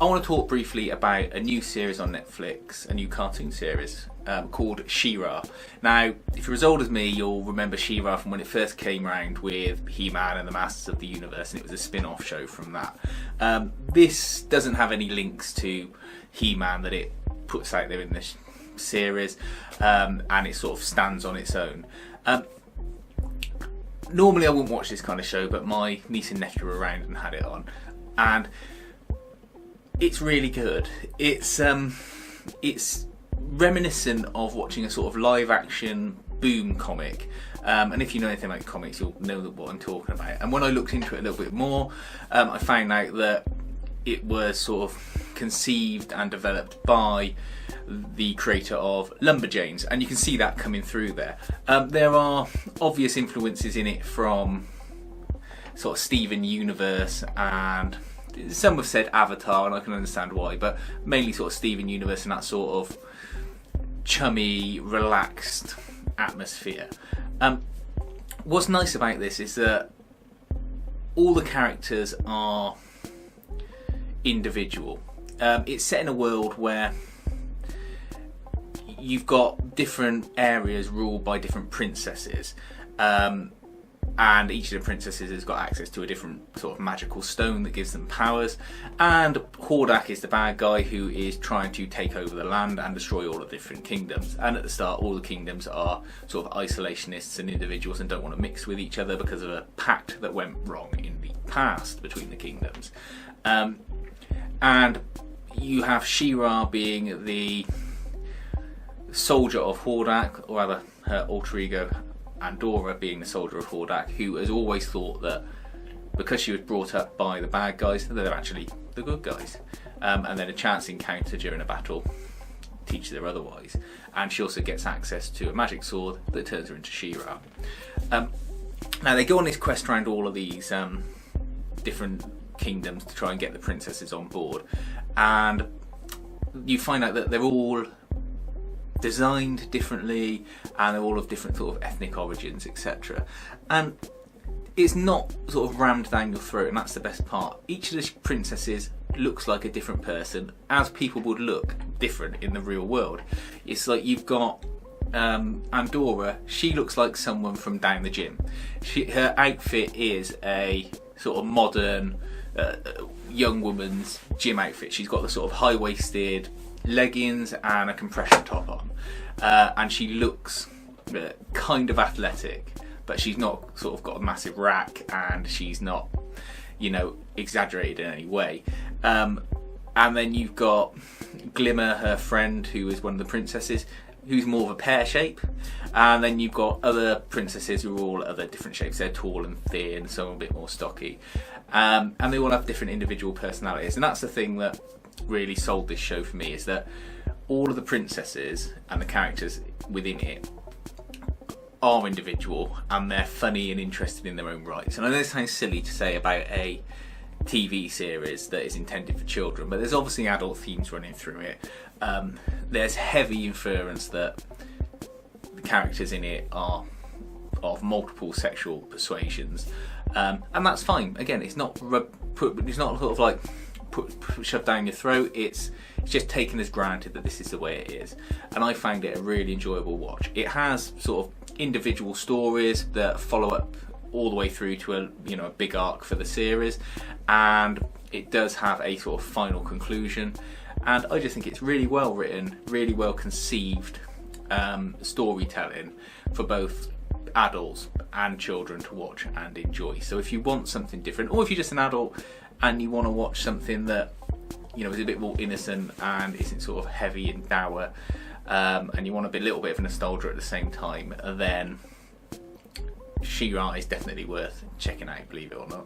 I want to talk briefly about a new series on Netflix, a new cartoon series called She-Ra. Now, if you're as old as me, you'll remember She-Ra from when it first came round with He-Man and the Masters of the Universe, and it was a spin-off show from that. This doesn't have any links to He-Man that it puts out there in this series, and it sort of stands on its own. Normally I wouldn't watch this kind of show, but my niece and nephew were around and had it on, and it's really good. It's reminiscent of watching a sort of live action Boom comic, and if you know anything about comics, you'll know what I'm talking about. And when I looked into it a little bit more, I found out that it was sort of conceived and developed by the creator of Lumberjanes, and you can see that coming through there. There are obvious influences in it from sort of Steven Universe, and some have said Avatar, and I can understand why, but mainly sort of Steven Universe and that sort of chummy, relaxed atmosphere. What's nice about this is that all the characters are individual. It's set in a world where you've got different areas ruled by different princesses, and each of the princesses has got access to a different sort of magical stone that gives them powers, and Hordak is the bad guy who is trying to take over the land and destroy all the different kingdoms. And at the start, all the kingdoms are sort of isolationists and individuals and don't want to mix with each other because of a pact that went wrong in the past between the kingdoms. And you have She-Ra being the soldier of Hordak, or rather her alter ego Andorra being the soldier of Hordak, who has always thought that because she was brought up by the bad guys, that they're actually the good guys. And then a chance encounter during a battle teaches her otherwise. And she also gets access to a magic sword that turns her into She-Ra. Now they go on this quest around all of these different kingdoms to try and get the princesses on board, and you find out that they're all designed differently and they're all of different sort of ethnic origins, etc. And it's not sort of rammed down your throat, and that's the best part. Each of the princesses looks like a different person, as people would look different in the real world. It's like you've got Andorra, she looks like someone from down the gym. Her outfit is a sort of modern young woman's gym outfit. She's got the sort of high-waisted leggings and a compression top on, and she looks kind of athletic, but she's not sort of got a massive rack, and she's not, you know, exaggerated in any way. And then you've got Glimmer, her friend, who is one of the princesses, who's more of a pear shape, and then you've got other princesses who are all other different shapes. They're tall and thin, some a bit more stocky, and they all have different individual personalities. And that's the thing that really sold this show for me, is that all of the princesses and the characters within it are individual, and they're funny and interested in their own rights. And I know it sounds silly to say about a TV series that is intended for children, but there's obviously adult themes running through it. There's heavy inference that the characters in it are of multiple sexual persuasions, and that's fine. Again, it's not sort of like shoved down your throat. It's just taken as granted that this is the way it is, and I found it a really enjoyable watch. It has sort of individual stories that follow up all the way through to a big arc for the series, and it does have a sort of final conclusion. And I just think it's really well written, really well conceived storytelling for both adults and children to watch and enjoy. So if you want something different, or if you're just an adult and you want to watch something that, you know, is a bit more innocent and isn't sort of heavy and dour, and you want a little bit of nostalgia at the same time, then She-Ra is definitely worth checking out, believe it or not.